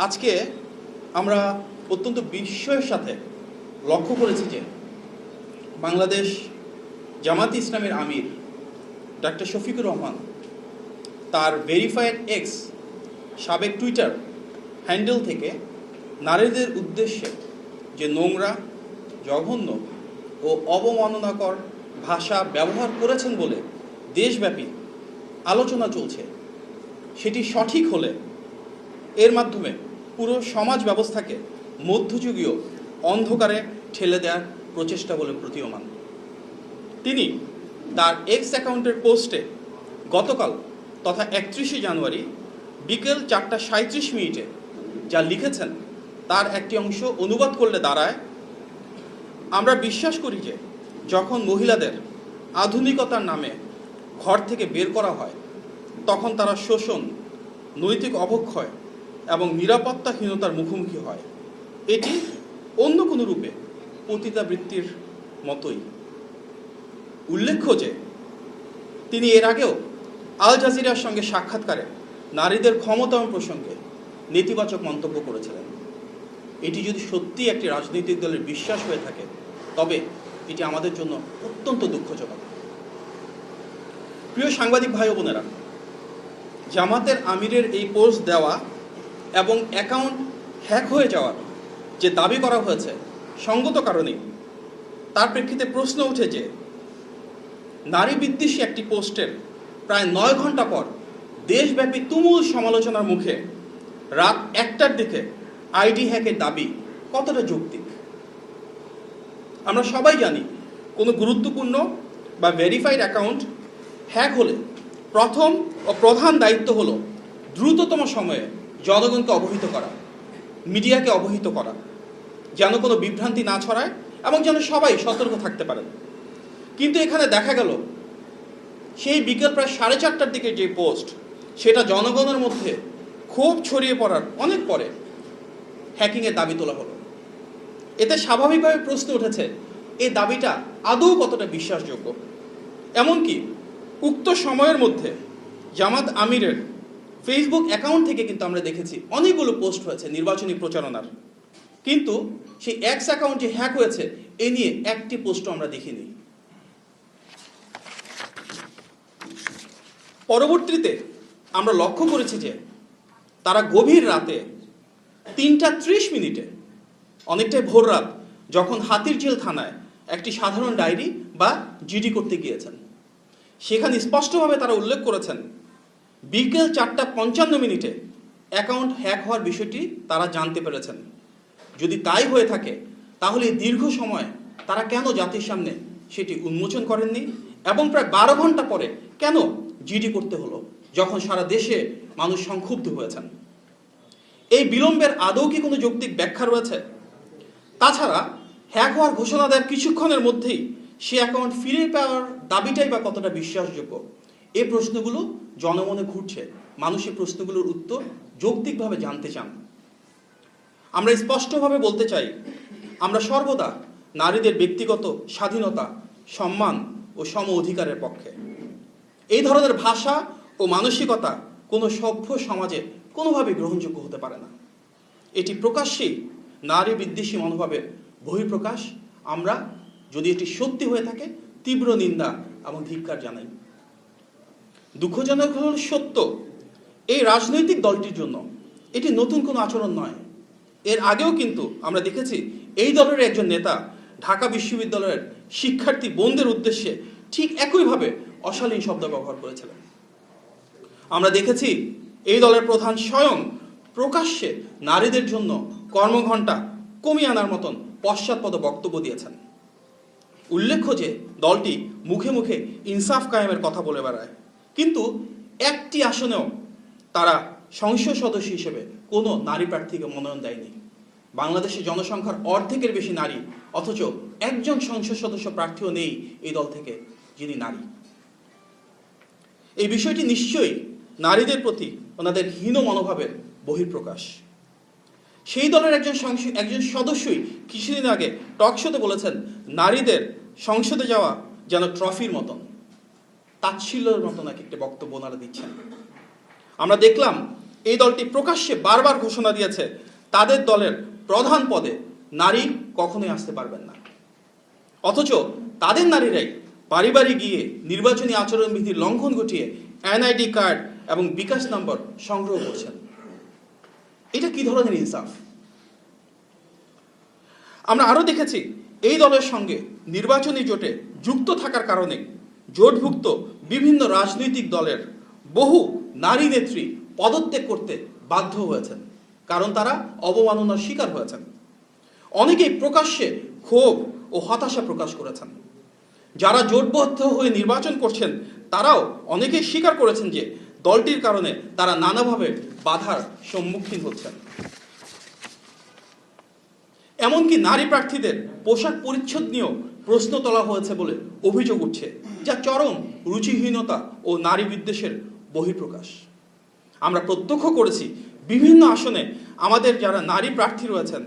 আজকে আমরা অত্যন্ত বিস্ময়ের সাথে লক্ষ্য করেছি যে বাংলাদেশ জামাত ইসলামের আমির ডক্টর শফিকুর রহমান তার ভেরিফাইড এক্স সাবেক টুইটার হ্যান্ডেল থেকে নারীদের উদ্দেশ্যে যে নোংরা, জঘন্য ও অবমাননাকর ভাষা ব্যবহার করেছেন বলে দেশব্যাপী আলোচনা চলছে, সেটি সঠিক হলে এর মাধ্যমে পুরো সমাজ ব্যবস্থাকে মধ্যযুগীয় অন্ধকারে ঠেলে দেওয়ার প্রচেষ্টা বলে প্রতীয়মান। তিনি তার এক্স অ্যাকাউন্টের পোস্টে গতকাল তথা 31শে জানুয়ারি বিকেল 4:37 যা লিখেছেন তার একটি অংশ অনুবাদ করলে দাঁড়ায়, আমরা বিশ্বাস করি যে যখন মহিলাদের আধুনিকতার নামে ঘর থেকে বের করা হয় তখন তারা শোষণ, নৈতিক অবক্ষয় এবং নিরাপত্তাহীনতার মুখোমুখি হয়। এটি অন্য কোনো রূপে পতিতাবৃত্তির মতোই। উল্লেখ্য যে তিনি এর আগেও আল জাজিরার সঙ্গে সাক্ষাৎকারে নারীদের ক্ষমতায়ন প্রসঙ্গে নেতিবাচক মন্তব্য করেছিলেন। এটি যদি সত্যি একটি রাজনৈতিক দলের বিশ্বাস হয়ে থাকে তবে এটি আমাদের জন্য অত্যন্ত দুঃখজনক। প্রিয় সাংবাদিক ভাই ও বোনেরা, জামাতের আমিরের এই পোস্ট দেওয়া এবং অ্যাকাউন্ট হ্যাক হয়ে যাওয়ার যে দাবি করা হয়েছে সঙ্গত কারণে তার প্রেক্ষিতে প্রশ্ন ওঠে যে নারী বিদ্বেষী একটি পোস্টের প্রায় 9 ঘন্টা পর দেশব্যাপী তুমুল সমালোচনার মুখে রাত 1টার দিকে আইডি হ্যাকের দাবি কতটা যৌক্তিক। আমরা সবাই জানি কোনো গুরুত্বপূর্ণ বা ভেরিফাইড অ্যাকাউন্ট হ্যাক হলে প্রথম ও প্রধান দায়িত্ব হলো দ্রুততম সময়ে জনগণকে অবহিত করা, মিডিয়াকে অবহিত করা, যেন কোনো বিভ্রান্তি না ছড়ায় এবং যেন সবাই সতর্ক থাকতে পারেন। কিন্তু এখানে দেখা গেল সেই বিকেল প্রায় 4:30টার দিকে যে পোস্ট, সেটা জনগণের মধ্যে ক্ষোভ ছড়িয়ে পড়ার অনেক পরে হ্যাকিংয়ের দাবি তোলা হলো। এতে স্বাভাবিকভাবে প্রশ্ন উঠেছে এই দাবিটা আদৌ কতটা বিশ্বাসযোগ্য। এমনকি উক্ত সময়ের মধ্যে জামাত আমিরের ফেসবুক অ্যাকাউন্ট থেকে কিন্তু আমরা দেখেছি অনেকগুলো পোস্ট হয়েছে নির্বাচনী প্রচারণার, কিন্তু সেই এক্স অ্যাকাউন্ট যে হ্যাক হয়েছে এ নিয়ে একটি পোস্টও আমরা দেখিনি। পরবর্তীতে আমরা লক্ষ্য করেছি যে তারা গভীর রাতে 3:30 অনেকটাই ভোর রাত, যখন হাতিরঝিল থানায় একটি সাধারণ ডায়েরি বা জিডি করতে গিয়েছেন, সেখানে স্পষ্টভাবে তারা উল্লেখ করেছেন বিকেল 4:55 অ্যাকাউন্ট হ্যাক হওয়ার বিষয়টি তারা জানতে পেরেছেন। যদি তাই হয়ে থাকে তাহলে দীর্ঘ সময় তারা কেন জাতির সামনে সেটি উন্মোচন করেননি এবং প্রায় 12 ঘন্টা পরে কেন জিডি করতে হলো, যখন সারা দেশে মানুষ সংক্ষুব্ধ হয়েছেন? এই বিলম্বের আদৌ কি কোনো যৌক্তিক ব্যাখ্যা রয়েছে? তাছাড়া হ্যাক হওয়ার ঘোষণা দেওয়ার কিছুক্ষণের মধ্যেই সে অ্যাকাউন্ট ফিরে পাওয়ার দাবিটাই বা কতটা বিশ্বাসযোগ্য? এই প্রশ্নগুলো জনমনে ঘুরছে। মানুষ এই প্রশ্নগুলোর উত্তর যৌক্তিকভাবে জানতে চান। আমরা স্পষ্টভাবে বলতে চাই, আমরা সর্বদা নারীদের ব্যক্তিগত স্বাধীনতা, সম্মান ও সম অধিকারের পক্ষে। এই ধরনের ভাষা ও মানসিকতা কোনো সভ্য সমাজে কোনোভাবে গ্রহণযোগ্য হতে পারে না। এটি প্রকাশ্যেই নারী বিদ্বেষী মনোভাবের বহিঃপ্রকাশ। আমরা যদি এটি সত্যি হয়ে থাকে তীব্র নিন্দা এবং ধিক্কার জানাই। দুঃখজনক হল সত্য, এই রাজনৈতিক দলটির জন্য এটি নতুন কোনো আচরণ নয়। এর আগেও কিন্তু আমরা দেখেছি এই দলের একজন নেতা ঢাকা বিশ্ববিদ্যালয়ের শিক্ষার্থী বোনদের উদ্দেশ্যে ঠিক একইভাবে অশালীন শব্দ ব্যবহার করেছিলেন। আমরা দেখেছি এই দলের প্রধান স্বয়ং প্রকাশ্যে নারীদের জন্য কর্মঘণ্টা কমিয়ে আনার মতন পশ্চাৎপদ বক্তব্য দিয়েছেন। উল্লেখ্য যে দলটি মুখে মুখে ইনসাফ কায়েমের কথা বলে বেড়ায়, কিন্তু একটি আসনেও তারা সংসদ সদস্য হিসেবে কোনো নারী প্রার্থীকে মনোনয়ন দেয়নি। বাংলাদেশের জনসংখ্যার অর্ধেকের বেশি নারী, অথচ একজন সংসদ সদস্য প্রার্থীও নেই এই দল থেকে যিনি নারী। এই বিষয়টি নিশ্চয়ই নারীদের প্রতি ওনাদের হীন মনোভাবের বহিঃপ্রকাশ। সেই দলের একজন সদস্যই কিছুদিন আগে টক শোতে বলেছেন নারীদের সংসদে যাওয়া যেন ট্রফির মতন, তাচ্ছিল্যের মতন এক একটা বক্তব্য ওনারা দিচ্ছেন। আমরা দেখলাম এই দলটি প্রকাশ্যে বারবার ঘোষণা দিয়েছে তাদের দলের প্রধান পদে নারী কখনোই আসতে পারবেন না। অথচ তাদের নারীরাই বাড়ি বাড়ি গিয়ে নির্বাচনী আচরণবিধির লঙ্ঘন ঘটিয়ে এনআইডি কার্ড এবং বিকাশ নম্বর সংগ্রহ করছেন। এটা কি ধরনের ইনসাফ? আমরা আরো দেখেছি এই দলের সঙ্গে নির্বাচনী জোটে যুক্ত থাকার কারণে জোটভুক্ত বিভিন্ন রাজনৈতিক দলের বহু নারী নেত্রী পদত্যাগ করতে বাধ্য হয়েছেন, কারণ তারা অবমাননার শিকার হয়েছেন। অনেকেই প্রকাশ্যে ক্ষোভ ও হতাশা প্রকাশ করেছেন। যারা জোটবদ্ধ হয়ে নির্বাচন করছেন তারাও অনেকেই স্বীকার করেছেন যে দলটির কারণে তারা নানাভাবে বাধার সম্মুখীন হচ্ছেন। এমনকি নারী প্রার্থীদের পোশাক পরিচ্ছদ নিয়েও প্রশ্ন তোলা হয়েছে বলে অভিযোগ উঠছে, যা চরম রুচিহীনতা ও নারী বিদ্বেষের বহিঃপ্রকাশ। আমরা প্রত্যক্ষ করেছি বিভিন্ন আসনে আমাদের যারা নারী প্রার্থী রয়েছেন,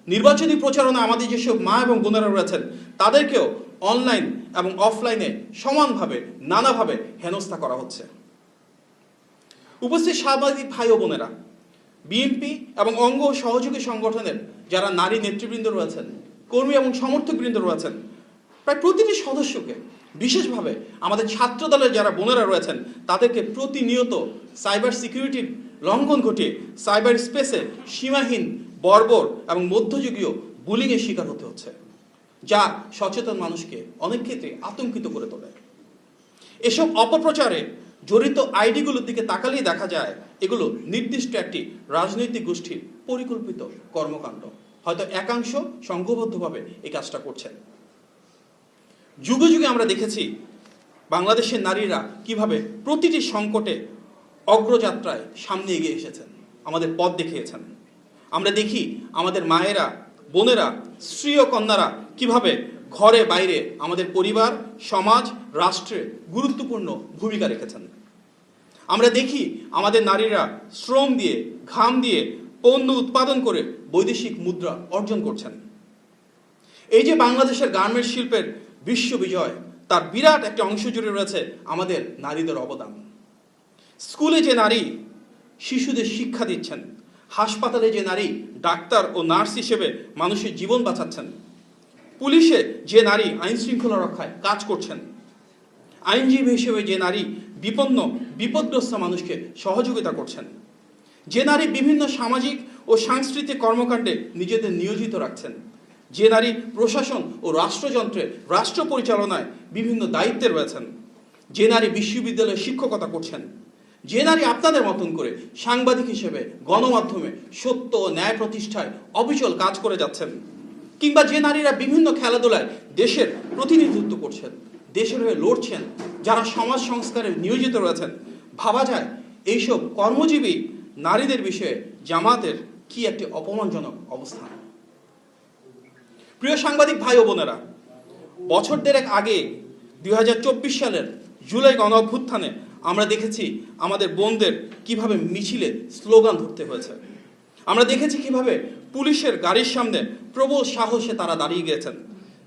নির্বাচনী প্রচারণা আমাদের যেসব মা এবং বোনেরা রয়েছেন তাদেরকেও অনলাইন এবং অফলাইনে সমানভাবে নানাভাবে হেনস্থা করা হচ্ছে। উপস্থিত সাংবাদিক ভাই ও বোনেরা, বিএনপি এবং অঙ্গ ও সহযোগী সংগঠনের যারা নারী নেতৃবৃন্দ রয়েছেন, কর্মী এবং সমর্থকবৃন্দ রয়েছেন, প্রায় প্রতিটি সদস্যকে, বিশেষভাবে আমাদের ছাত্র দলের যারা বোনেরা রয়েছেন তাদেরকে প্রতিনিয়ত সাইবার সিকিউরিটির লঙ্ঘন ঘটিয়ে সাইবার স্পেসে সীমাহীন বর্বর এবং মধ্যযুগীয় বুলিংয়ের শিকার হতে হচ্ছে, যা সচেতন মানুষকে অনেক ক্ষেত্রে আতঙ্কিত করে তোলে। এসব অপপ্রচারে জড়িত আইডিগুলোর দিকে তাকালেই দেখা যায় এগুলো নির্দিষ্ট একটি রাজনৈতিক গোষ্ঠীর পরিকল্পিত কর্মকাণ্ড। হয়তো একাংশ সংঘবদ্ধভাবে এই কাজটা করছেন। যুগে যুগে আমরা দেখেছি বাংলাদেশের নারীরা কিভাবে প্রতিটি সংকটে অগ্রযাত্রায় সামনে এগিয়ে এসেছেন, আমাদের পথ দেখিয়েছেন। আমরা দেখি আমাদের মায়েরা, বোনেরা, স্ত্রী ও কন্যারা কিভাবে ঘরে বাইরে আমাদের পরিবার, সমাজ, রাষ্ট্রে গুরুত্বপূর্ণ ভূমিকা রেখেছেন। আমরা দেখি আমাদের নারীরা শ্রম দিয়ে, ঘাম দিয়ে পণ্য উৎপাদন করে বৈদেশিক মুদ্রা অর্জন করছেন। এই যে বাংলাদেশের গার্মেন্টস শিল্পের বিশ্ব বিজয়, তার বিরাট একটা অংশ জুড়ে রয়েছে আমাদের নারীদের অবদান। স্কুলে যে নারী শিশুদের শিক্ষা দিচ্ছেন, হাসপাতালে যে নারী ডাক্তার ও নার্স হিসেবে মানুষের জীবন বাঁচাচ্ছেন, পুলিশে যে নারী আইন শৃঙ্খলা রক্ষায় কাজ করছেন, আইনজীবী হিসেবে যে নারী বিপন্ন বিপদগ্রস্ত মানুষকে সহযোগিতা করছেন, যে নারী বিভিন্ন সামাজিক ও সাংস্কৃতিক কর্মকাণ্ডে নিজেদের নিয়োজিত রাখছেন, যে নারী প্রশাসন ও রাষ্ট্রযন্ত্রে রাষ্ট্র পরিচালনায় বিভিন্ন দায়িত্বে রয়েছেন, যে নারী বিশ্ববিদ্যালয়ে শিক্ষকতা করছেন, যে নারী আপনাদের মতন করে সাংবাদিক হিসেবে গণমাধ্যমে সত্য ও ন্যায় প্রতিষ্ঠায় অবিচল কাজ করে যাচ্ছেন, কিংবা যে নারীরা বিভিন্ন খেলাধুলায় দেশের প্রতিনিধিত্ব করছেন, দেশের হয়ে লড়ছেন, যারা সমাজ সংস্কারে নিয়োজিত রয়েছেন, ভাবা যায় এইসব কর্মজীবী নারীদের বিষয়ে জামাতের কি একটি অপমানজনক অবস্থান। প্রিয় সাংবাদিক ভাই ও বোনেরা, বছর দেড়েক আগে 2024 সালের জুলাই গণ অভ্যুত্থানে আমরা দেখেছি আমাদের বোনদের কিভাবে মিছিলে স্লোগান ধরতে হয়েছে। আমরা দেখেছি কিভাবে পুলিশের গাড়ির সামনে প্রবল সাহসে তারা দাঁড়িয়ে গিয়েছেন।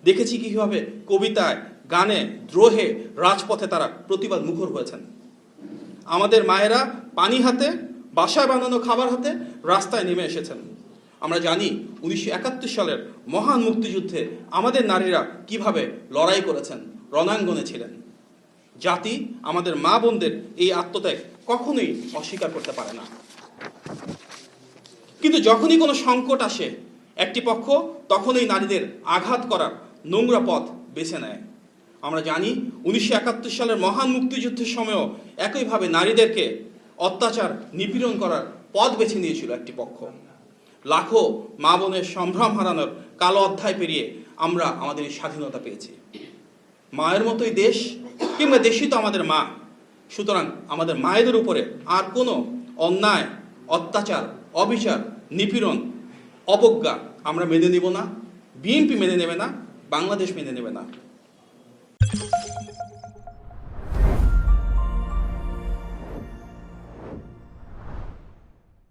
দেখেছি কিভাবে কবিতায়, গানে, দ্রোহে, রাজপথে তারা প্রতিবাদ মুখর হয়েছেন। আমাদের মায়েরা পানি হাতে, বাসায় বানানো খাবার হাতে রাস্তায় নেমে এসেছেন। আমরা জানি 1971 সালের মহান মুক্তিযুদ্ধে আমাদের নারীরা কিভাবে লড়াই করেছেন, রণাঙ্গনে ছিলেন। জাতি আমাদের মা বোনদের এই আত্মত্যাগ কখনোই অস্বীকার করতে পারে না। কিন্তু যখনই কোনো সংকট আসে একটি পক্ষ তখনই নারীদের আঘাত করার নোংরা পথ বেছে নেয়। আমরা জানি 1971 সালের মহান মুক্তিযুদ্ধের সময়ও একইভাবে নারীদেরকে অত্যাচার, নিপীড়ন করার পথ বেছে নিয়েছিল একটি পক্ষ। লাখো মা বোনের সম্ভ্রম হারানোর কালো অধ্যায় পেরিয়ে আমরা আমাদের স্বাধীনতা পেয়েছি। মায়ের মতোই দেশ, কিংবা দেশই তো আমাদের মা। সুতরাং আমাদের মায়েদের উপরে আর কোনো অন্যায়, অত্যাচার, অবিচার, নিপীড়ন, অবজ্ঞা আমরা মেনে নেব না, বিএনপি মেনে নেবে না, বাংলাদেশ মেনে নেবে না।